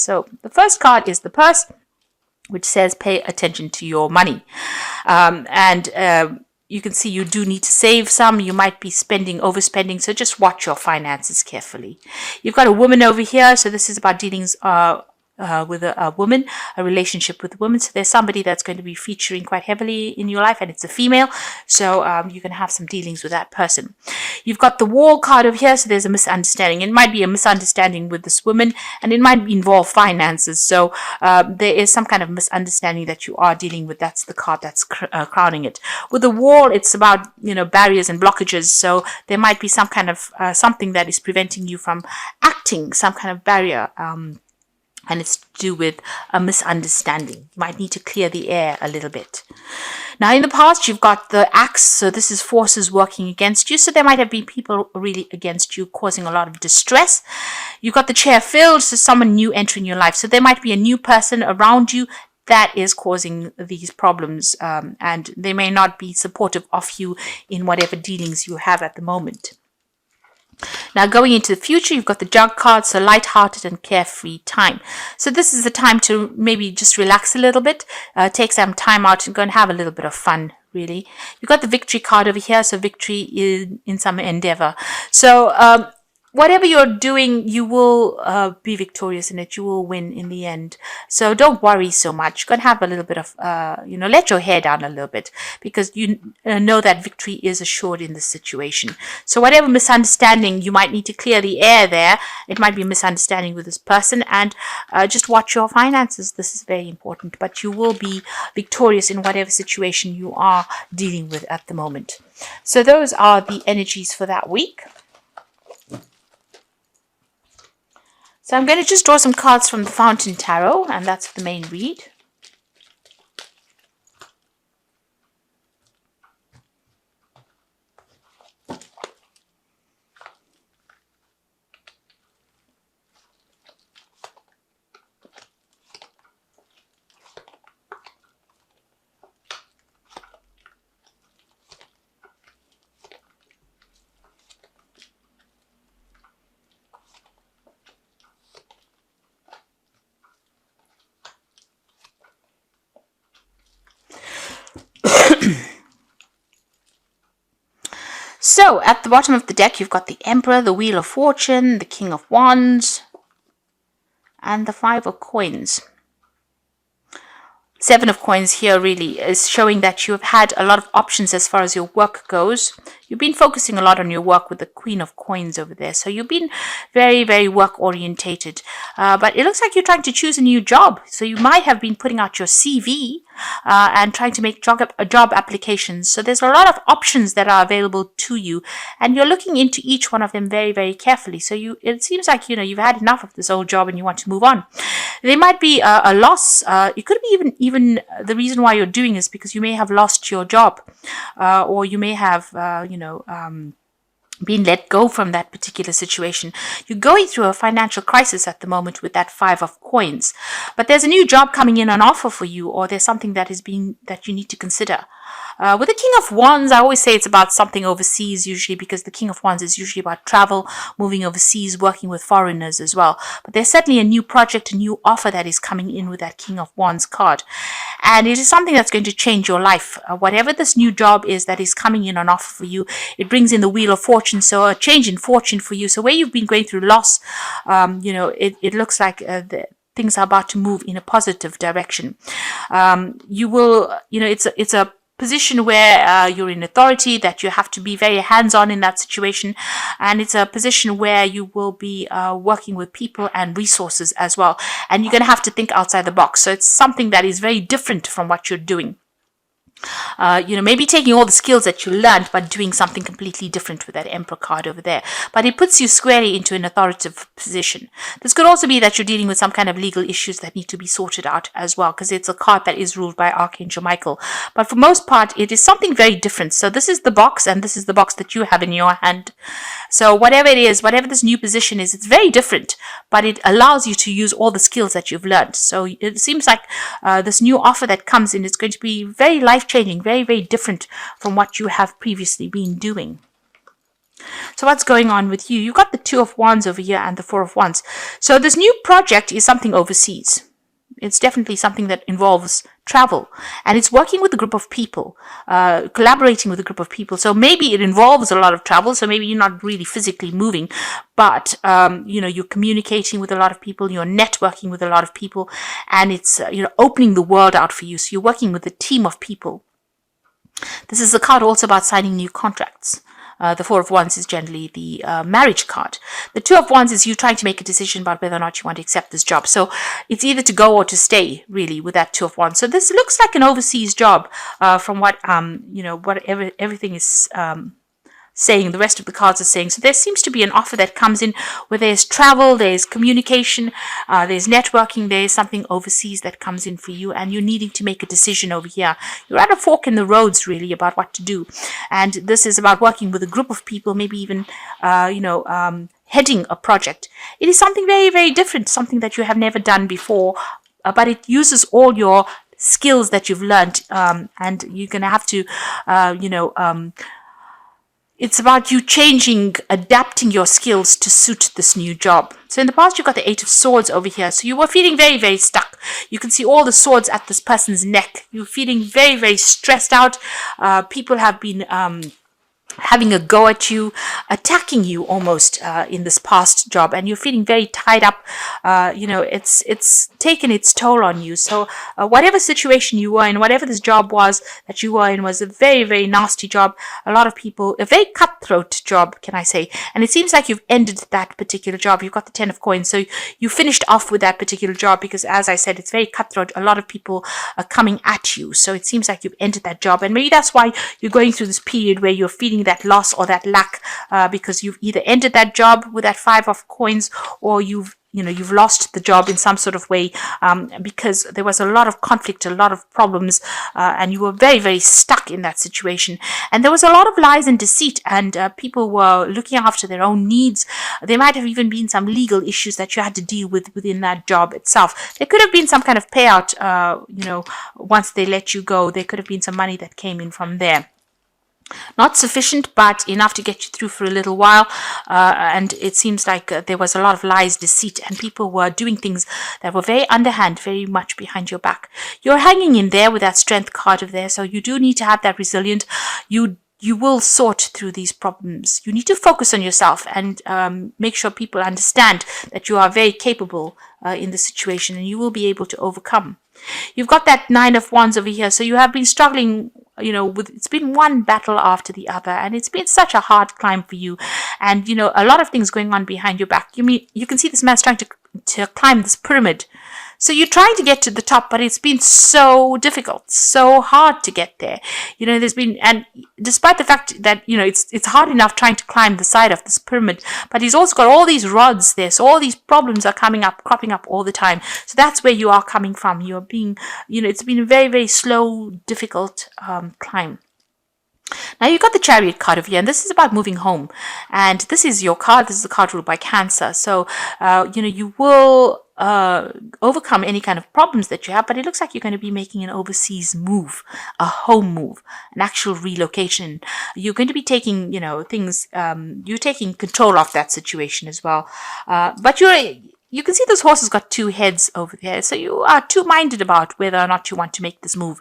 So the first card is the purse, which says pay attention to your money. You can see you do need to save some. You might be overspending. So just watch your finances carefully. You've got a woman over here. So this is about dealings with a woman, a relationship with a woman. So there's somebody that's going to be featuring quite heavily in your life, and it's a female. So you can have some dealings with that person. You've got the wall card over here. So there's a misunderstanding. It might be a misunderstanding with this woman, and it might involve finances. So there is some kind of misunderstanding that you are dealing with. That's the card that's crowning it. With the wall, it's about, barriers and blockages. So there might be some kind of something that is preventing you from acting, some kind of barrier. And it's to do with a misunderstanding. You might need to clear the air a little bit. Now, in the past, you've got the axe. So this is forces working against you. So there might have been people really against you, causing a lot of distress. You've got the chair filled. So someone new entering your life. So there might be a new person around you that is causing these problems. And they may not be supportive of you in whatever dealings you have at the moment. Now, going into the future, you've got the jug card, so light-hearted and carefree time. So this is the time to maybe just relax a little bit, take some time out and go and have a little bit of fun, really. You've got the victory card over here, so victory in some endeavor. So whatever you're doing, you will be victorious in it. You will win in the end. So don't worry so much. Go and have a little bit of, let your hair down a little bit, because you know that victory is assured in this situation. So whatever misunderstanding, you might need to clear the air there. It might be a misunderstanding with this person, and just watch your finances. This is very important, but you will be victorious in whatever situation you are dealing with at the moment. So those are the energies for that week. So I'm going to just draw some cards from the Fountain Tarot, and that's the main read. So, at the bottom of the deck, you've got the Emperor, the Wheel of Fortune, the King of Wands, and the Five of Coins. Seven of Coins here really is showing that you have had a lot of options as far as your work goes. You've been focusing a lot on your work with the Queen of Coins over there. So you've been very, very work orientated. But it looks like you're trying to choose a new job. So you might have been putting out your CV and trying to make job applications. So there's a lot of options that are available to you, and you're looking into each one of them very, very carefully. So it seems like, you've had enough of this old job and you want to move on. There might be a loss. It could be even the reason why you're doing this because you may have lost your job, or you may have, being let go from that particular situation. You're going through a financial crisis at the moment with that Five of Coins, but there's a new job coming in on offer for you, or there's something that you need to consider. With the King of Wands, I always say it's about something overseas usually, because the King of Wands is usually about travel, moving overseas, working with foreigners as well. But there's certainly a new project, a new offer that is coming in with that King of Wands card. And it is something that's going to change your life. Whatever this new job is that is coming in on offer for you, it brings in the Wheel of Fortune, so a change in fortune for you. So where you've been going through loss, it looks like things are about to move in a positive direction. You will, it's a position where you're in authority, that you have to be very hands-on in that situation, and it's a position where you will be working with people and resources as well, and you're going to have to think outside the box. So it's something that is very different from what you're doing. Maybe taking all the skills that you learned, but doing something completely different with that Emperor card over there. But it puts you squarely into an authoritative position. This could also be that you're dealing with some kind of legal issues that need to be sorted out as well, because it's a card that is ruled by Archangel Michael. But for most part, it is something very different. So this is the box, and this is the box that you have in your hand. So whatever it is, whatever this new position is, it's very different, but it allows you to use all the skills that you've learned. So it seems like this new offer that comes in is going to be very life-changing, very, very different from what you have previously been doing. So what's going on with you? You've got the Two of Wands over here and the Four of Wands. So this new project is something overseas. It's definitely something that involves travel, and it's working with a group of people, collaborating with a group of people. So maybe it involves a lot of travel. So maybe you're not really physically moving, but you're communicating with a lot of people, you're networking with a lot of people, and it's opening the world out for you. So you're working with a team of people. This is a card also about signing new contracts. The Four of Wands is generally the marriage card. The Two of Wands is you trying to make a decision about whether or not you want to accept this job. So it's either to go or to stay, really, with that Two of Wands. So this looks like an overseas job from what, whatever everything is saying, the rest of the cards are saying. So there seems to be an offer that comes in where there's travel, there's communication, there's networking, there's something overseas that comes in for you, and you're needing to make a decision over here. You're at a fork in the roads, really, about what to do. And this is about working with a group of people, maybe even, heading a project. It is something very, very different, something that you have never done before, but it uses all your skills that you've learned, and you're going to have to, it's about you changing, adapting your skills to suit this new job. So in the past, you've got the Eight of Swords over here. So you were feeling very, very stuck. You can see all the swords at this person's neck. You're feeling very, very stressed out. People have been having a go at you, attacking you almost in this past job, and you're feeling very tied up. It's taken its toll on you. So whatever situation you were in, whatever this job was that you were in, was a very, very nasty job. A lot of people, a very cutthroat job, can I say. And it seems like you've ended that particular job. You've got the Ten of Coins. So you finished off with that particular job because, as I said, it's very cutthroat. A lot of people are coming at you. So it seems like you've ended that job. And maybe that's why you're going through this period where you're feeling that loss or that lack, because you've either ended that job with that Five of Coins, or you've lost the job in some sort of way, because there was a lot of conflict, a lot of problems, and you were very, very stuck in that situation. And there was a lot of lies and deceit, and people were looking after their own needs. There might have even been some legal issues that you had to deal with within that job itself. There could have been some kind of payout, once they let you go. There could have been some money that came in from there. Not sufficient, but enough to get you through for a little while. And it seems like there was a lot of lies, deceit, and people were doing things that were very underhand, very much behind your back. You're hanging in there with that Strength card over there, so you do need to have that resilient. You will sort through these problems. You need to focus on yourself and make sure people understand that you are very capable in the situation, and you will be able to overcome. You've got that Nine of Wands over here, so you have been struggling, it's been one battle after the other, and it's been such a hard climb for you, and a lot of things going on behind your back. You can see this man's trying to climb this pyramid. So you're trying to get to the top, but it's been so difficult, so hard to get there. And despite the fact that, it's hard enough trying to climb the side of this pyramid, but he's also got all these rods there. So all these problems are cropping up all the time. So that's where you are coming from. You're being, it's been a very, very slow, difficult climb. Now you've got the Chariot card over here, and this is about moving home. And this is your card. This is a card ruled by Cancer. So, you will overcome any kind of problems that you have, but it looks like you're going to be making an overseas move, a home move, an actual relocation. You're going to be taking, things, you're taking control of that situation as well. But you can see this horse has got two heads over there. So you are two-minded about whether or not you want to make this move.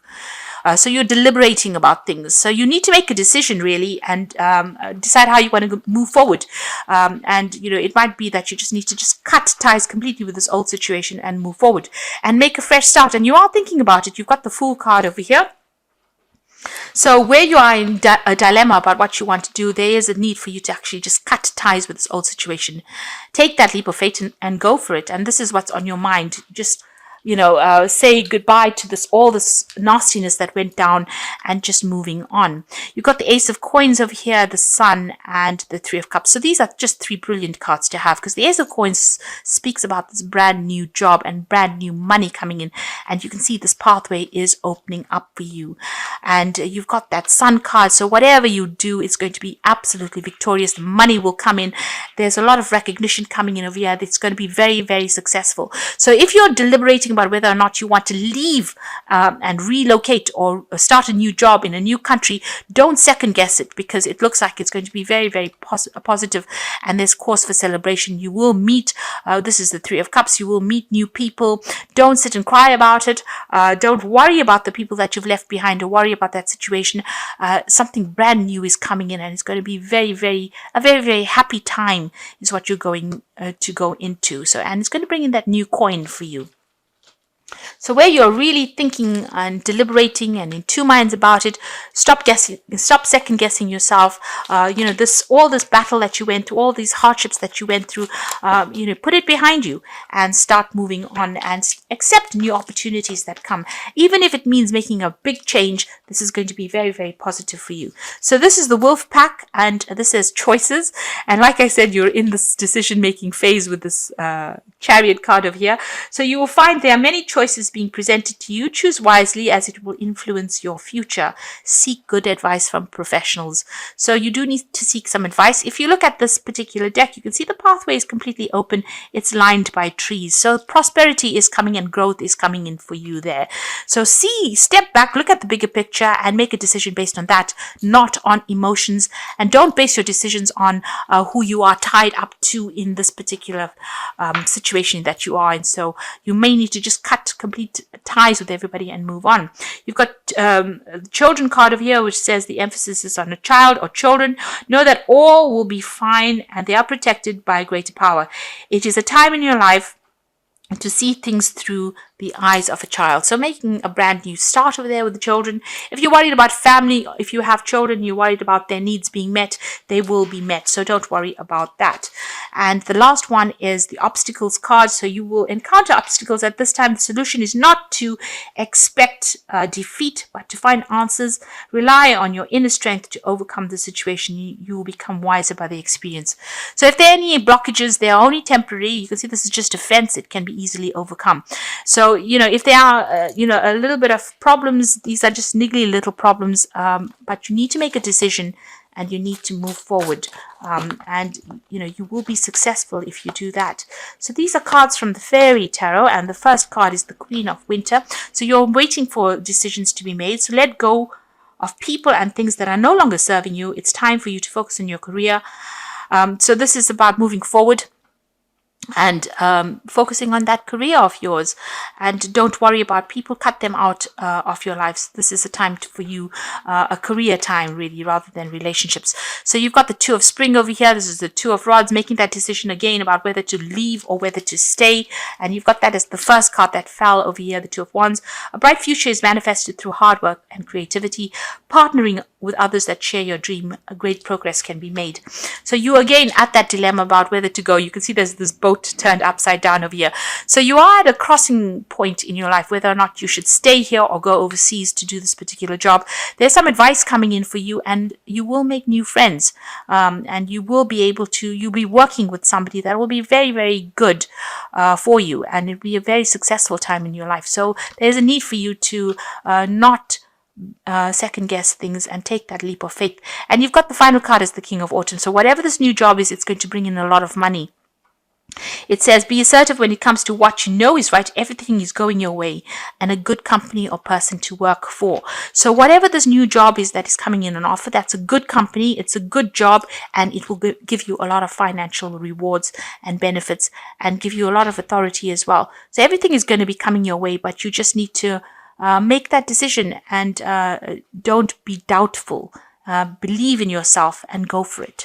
So you're deliberating about things. So you need to make a decision, really, and decide how you want to move forward. It might be that you just need to just cut ties completely with this old situation and move forward and make a fresh start. And you are thinking about it. You've got the Fool card over here. So where you are in a dilemma about what you want to do, there is a need for you to actually just cut ties with this old situation. Take that leap of faith and go for it. And this is what's on your mind. Just say goodbye to all this nastiness that went down and just moving on. You've got the Ace of Coins over here, the Sun, and the Three of Cups. So these are just three brilliant cards to have, because the Ace of Coins speaks about this brand new job and brand new money coming in. And you can see this pathway is opening up for you. And you've got that Sun card. So whatever you do, it's going to be absolutely victorious. The money will come in. There's a lot of recognition coming in over here. It's going to be very, very successful. So if you're deliberating about about whether or not you want to leave and relocate or start a new job in a new country, don't second guess it, because it looks like it's going to be very, very positive, and there's cause for celebration. You will meet, this is the Three of Cups, you will meet new people. Don't sit and cry about it. Don't worry about the people that you've left behind, or worry about that situation. Something brand new is coming in, and it's going to be a very, very happy time is what you're going to go into. So, and it's going to bring in that new coin for you. So where you're really thinking and deliberating and in two minds about it, stop second guessing yourself. All this battle that you went through, all these hardships that you went through, put it behind you and start moving on and accept new opportunities that come. Even if it means making a big change, this is going to be very, very positive for you. So this is the Wolf Pack, and this is choices. And like I said, you're in this decision-making phase with this Chariot card over here. So you will find there are many choices being presented to you. Choose wisely, as it will influence your future. Seek good advice from professionals. So you do need to seek some advice. If you look at this particular deck, you can see the pathway is completely open. It's lined by trees. So prosperity is coming and growth is coming in for you there. So step back, look at the bigger picture and make a decision based on that, not on emotions. And don't base your decisions on who you are tied up to in this particular situation that you are in. So you may need to just cut complete ties with everybody and move on. You've got the children card over here, which says the emphasis is on a child or children. Know that all will be fine and they are protected by a greater power. It is a time in your life to see things through the eyes of a child. So making a brand new start over there with the children. If you're worried about family, if you have children, you're worried about their needs being met, they will be met. So don't worry about that. And the last one is the obstacles card. So you will encounter obstacles at this time. The solution is not to expect defeat, but to find answers. Rely on your inner strength to overcome the situation. You will become wiser by the experience. So if there are any blockages, they are only temporary. You can see this is just a fence. It can be easily overcome. So, if there are, a little bit of problems, these are just niggly little problems, but you need to make a decision and you need to move forward. You will be successful if you do that. So these are cards from the Fairy Tarot, and the first card is the Queen of Winter. So you're waiting for decisions to be made. So let go of people and things that are no longer serving you. It's time for you to focus on your career. So this is about moving forward and focusing on that career of yours, and don't worry about people. Cut them out of your lives. This is a time for you, a career time really, rather than relationships. So you've got the Two of Spring over here. This is the Two of Rods, making that decision again about whether to leave or whether to stay. And you've got that as the first card that fell over here, the Two of Wands. A bright future is manifested through hard work and creativity. Partnering with others that share your dream, a great progress can be made. So you again at that dilemma about whether to go. You can see there's this boat turned upside down over here. So you are at a crossing point in your life, whether or not you should stay here or go overseas to do this particular job. There's some advice coming in for you, and you will make new friends, and you will be able to, you'll be working with somebody that will be very, very good for you, and it'll be a very successful time in your life. So there's a need for you to not second guess things and take that leap of faith. And you've got the final card as the King of Autumn. So whatever this new job is, it's going to bring in a lot of money. It says, be assertive when it comes to what you know is right. Everything is going your way, and a good company or person to work for. So whatever this new job is that is coming in an offer, that's a good company, it's a good job, and it will give you a lot of financial rewards and benefits, and give you a lot of authority as well. So everything is going to be coming your way, but you just need to make that decision, and don't be doubtful. Believe in yourself and go for it.